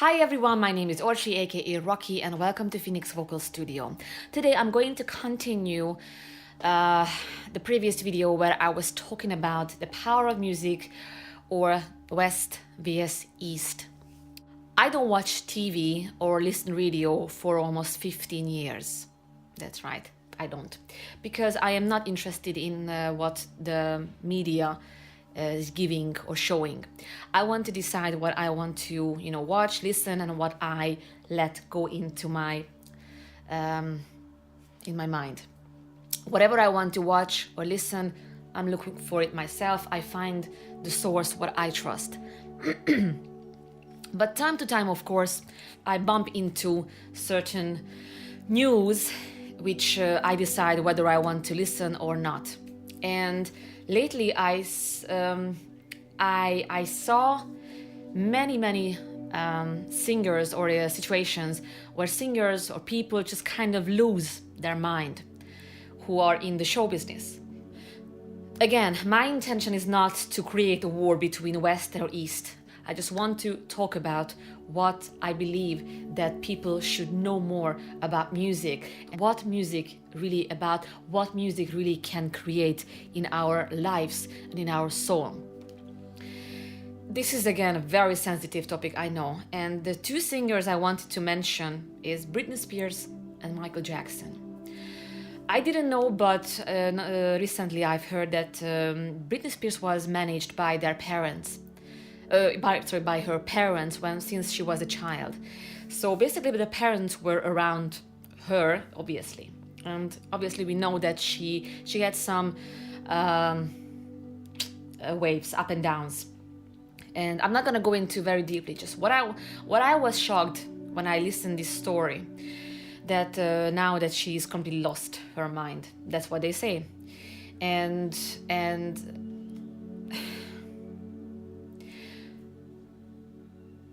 Hi everyone, my name is Orsi aka Rocky and welcome to Phoenix Vocal Studio. Today I'm going to continue the previous video where I was talking about the power of music or West vs East. I don't watch TV or listen radio for almost 15 years. That's right, I don't. Because I am not interested in what the media is giving or showing. I want to decide what I want to, watch, listen, and what I let go into my in my mind. Whatever I want to watch or listen, I'm looking for it myself. I find the source what I trust. But time to time, of course, I bump into certain news which I decide whether I want to listen or not. And lately I saw many singers or situations where singers or people just kind of lose their mind who are in the show business. Again, my intention is not to create a war between West or East. I just want to talk about what I believe that people should know more about music, what music really about, what music really can create in our lives and in our soul. This is again a very sensitive topic, I know, and the two singers I wanted to mention is Britney Spears and Michael Jackson. I didn't know, but recently I've heard that Britney Spears was managed by their parents. By her parents since she was a child. So basically the parents were around her, obviously. And obviously we know that she had some waves, up and downs. And I'm not gonna go into very deeply, just what I was shocked when I listened this story, that now that she's completely lost her mind. That's what they say. And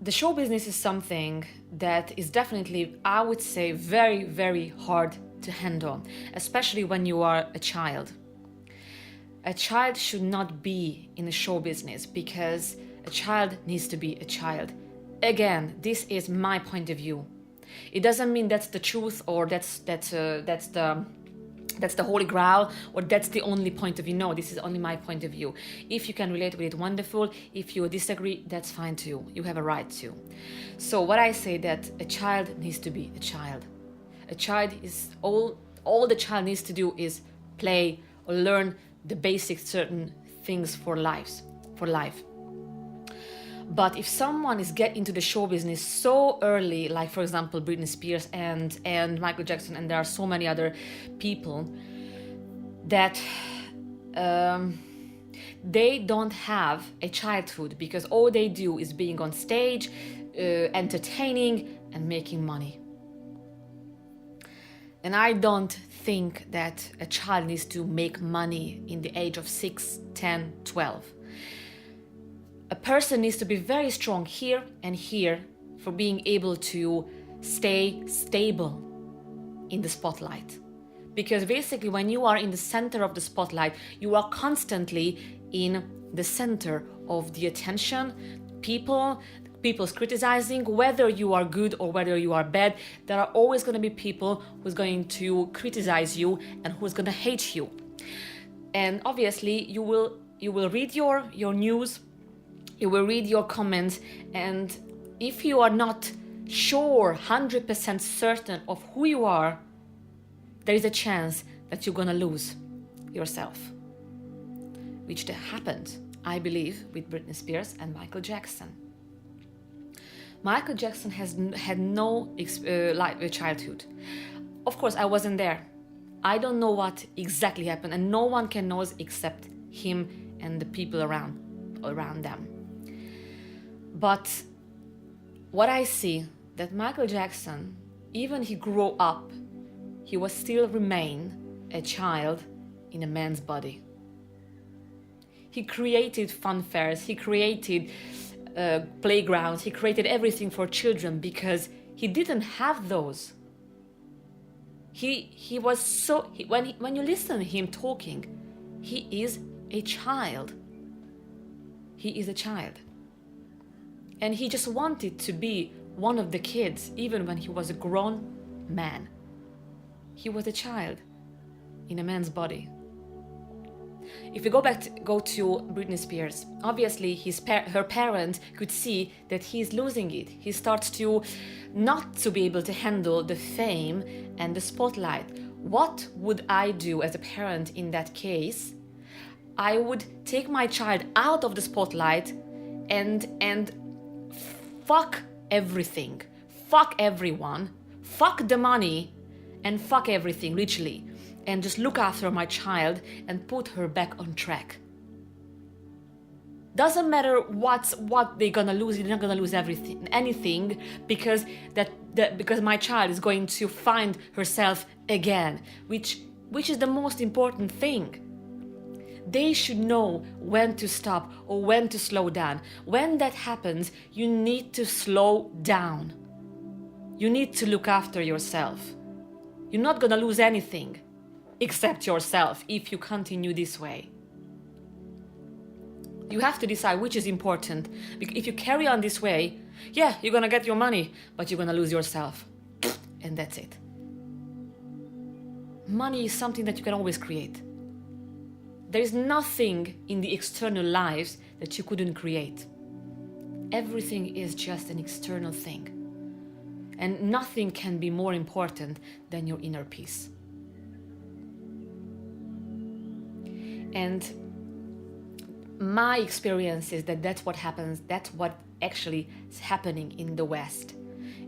the show business is something that is definitely, I would say, very, very hard to handle, especially when you are a child. A child should not be in the show business because a child needs to be a child. Again, this is my point of view. It doesn't mean that's the truth or that's the holy grail or that's the only point of view. No, this is only my point of view. If you can relate with it, wonderful. If you disagree, that's fine too. You have a right to. So what I say, that a child needs to be a child. A child is all the child needs to do is play or learn the basic certain things for life. But if someone is get into the show business so early, like for example Britney Spears and Michael Jackson, and there are so many other people that they don't have a childhood because all they do is being on stage, entertaining and making money. And I don't think that a child needs to make money in the age of 6, 10, 12. A person needs to be very strong here and here for being able to stay stable in the spotlight. Because basically when you are in the center of the spotlight, you are constantly in the center of the attention. People's criticizing, whether you are good or whether you are bad, there are always going to be people who's going to criticize you and who's going to hate you. And obviously you will read your news, you will read your comments, and if you are not sure, 100% certain of who you are, there is a chance that you're gonna lose yourself. Which happened, I believe, with Britney Spears and Michael Jackson. Michael Jackson has had no childhood. Of course, I wasn't there. I don't know what exactly happened, and no one can know except him and the people around them. But what I see, that Michael Jackson, even he grew up, he was still remain a child in a man's body. He created fun fairs, he created playgrounds, he created everything for children because he didn't have those. He was so, when you listen to him talking, he is a child. He is a child. And he just wanted to be one of the kids, even when he was a grown man. He was a child in a man's body. If we go to Britney Spears, obviously her parent could see that he's losing it. He starts to not to be able to handle the fame and the spotlight. What would I do as a parent in that case? I would take my child out of the spotlight and fuck everything, fuck everyone, fuck the money, and fuck everything, literally, and just look after my child and put her back on track. Doesn't matter what they're gonna lose. They're not gonna lose anything, because because my child is going to find herself again, which is the most important thing. They should know when to stop or when to slow down. When that happens, you need to slow down. You need to look after yourself. You're not gonna lose anything except yourself if you continue this way. You have to decide which is important. If you carry on this way, yeah, you're gonna get your money, but you're gonna lose yourself. And that's it. Money is something that you can always create. There is nothing in the external lives that you couldn't create. Everything is just an external thing. And nothing can be more important than your inner peace. And my experience is that that's what happens, that's what actually is happening in the West.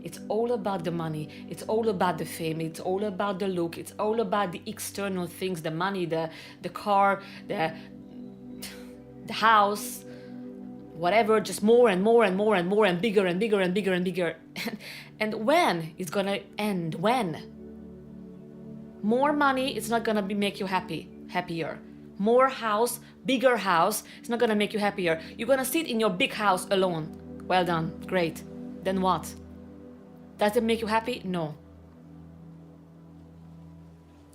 It's all about the money, it's all about the fame, it's all about the look, it's all about the external things, the money, the car, the house, whatever, just more and more and more and more and bigger and bigger and bigger and bigger. And when it's gonna end? When? More money, it's not gonna make you happier. More house, bigger house, it's not gonna make you happier. You're gonna sit in your big house alone. Well done, great. Then what? Does it make you happy? No.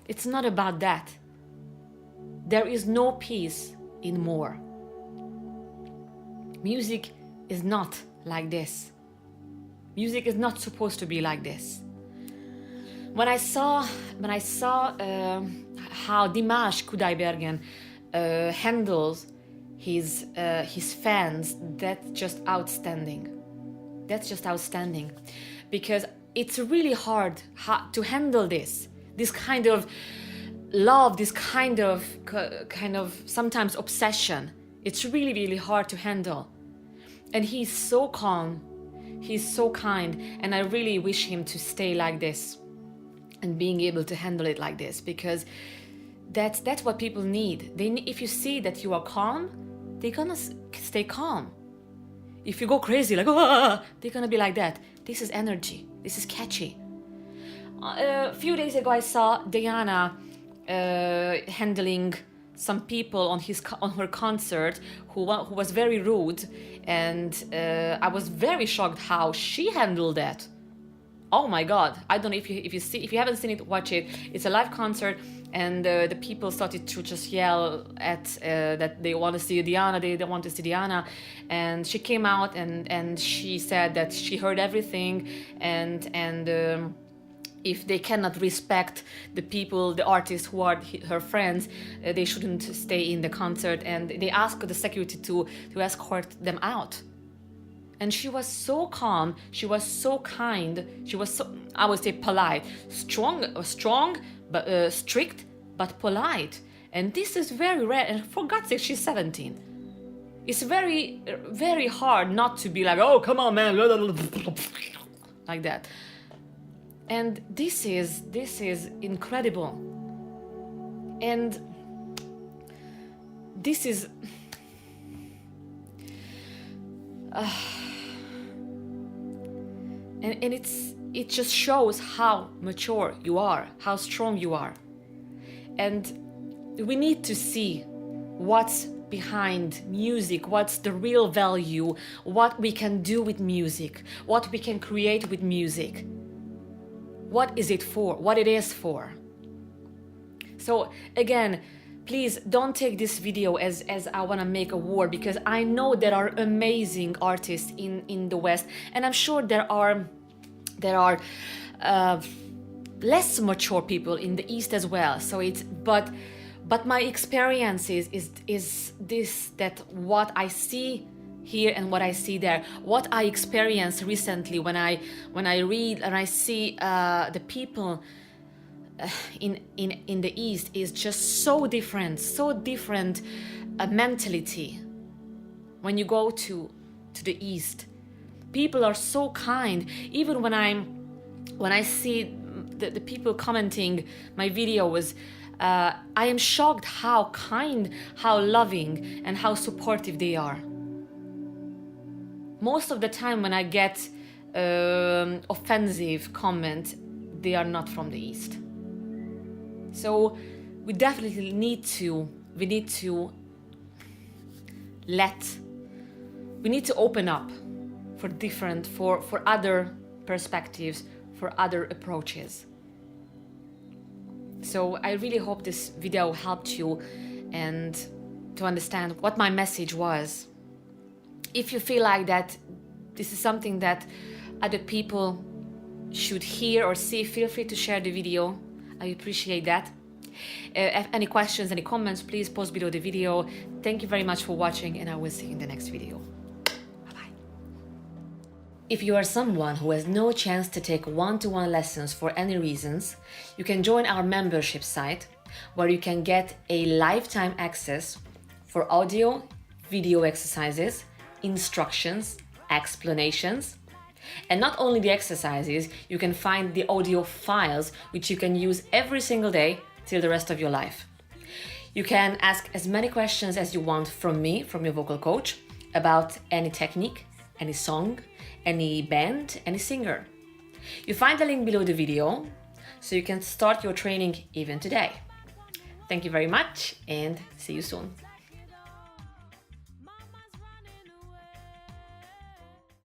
It's not about that. There is no peace in more. Music is not like this. Music is not supposed to be like this. When I saw how Dimash Kudaibergen handles his fans, that's just outstanding. That's just outstanding, because it's really hard to handle this kind of love, this kind of sometimes obsession. It's really, really hard to handle. And he's so calm, he's so kind, and I really wish him to stay like this and being able to handle it like this, because that's what people need. If you see that you are calm, they're gonna stay calm. If you go crazy, like, oh, they're gonna be like that. This is energy. This is catchy. A few days ago, I saw Diana handling some people on her concert who was very rude, and I was very shocked how she handled that. Oh my God! I don't know if you haven't seen it, watch it. It's a live concert, and the people started to just yell at that they want to see Diana, they want to see Diana, and she came out and she said that she heard everything, and if they cannot respect the people, the artists who are her friends, they shouldn't stay in the concert, and they asked the security to escort them out. And she was so calm, she was so kind, she was so, I would say, polite, strong, but strict, but polite. And this is very rare, and for God's sake, she's 17. It's very, very hard not to be like, oh, come on, man, like that. And this is incredible. And this is... And it just shows how mature you are, how strong you are. And we need to see what's behind music, what's the real value, what we can do with music, what we can create with music. What is it for? What it is for? So again, please don't take this video as I want to make a war, because I know there are amazing artists in the West, and I'm sure there are less mature people in the East as well. So it's but my experience is this, that what I see here and what I see there, what I experienced recently when I read and I see the people in the East is just so different mentality. When you go to the East, people are so kind. Even when I see the people commenting my videos, I am shocked how kind, how loving, and how supportive they are. Most of the time when I get offensive comment, they are not from the East. So we definitely need to open up for other perspectives, for other approaches. So I really hope this video helped you and to understand what my message was. If you feel like that this is something that other people should hear or see, feel free to share the video. I appreciate that. If any questions, any comments, please post below the video. Thank you very much for watching, and I will see you in the next video. Bye-bye. If you are someone who has no chance to take one-to-one lessons for any reasons, you can join our membership site, where you can get a lifetime access for audio, video exercises, instructions, explanations. And not only the exercises, you can find the audio files which you can use every single day till the rest of your life. You can ask as many questions as you want from me, from your vocal coach, about any technique, any song, any band, any singer. You find the link below the video, so you can start your training even today. Thank you very much, and see you soon.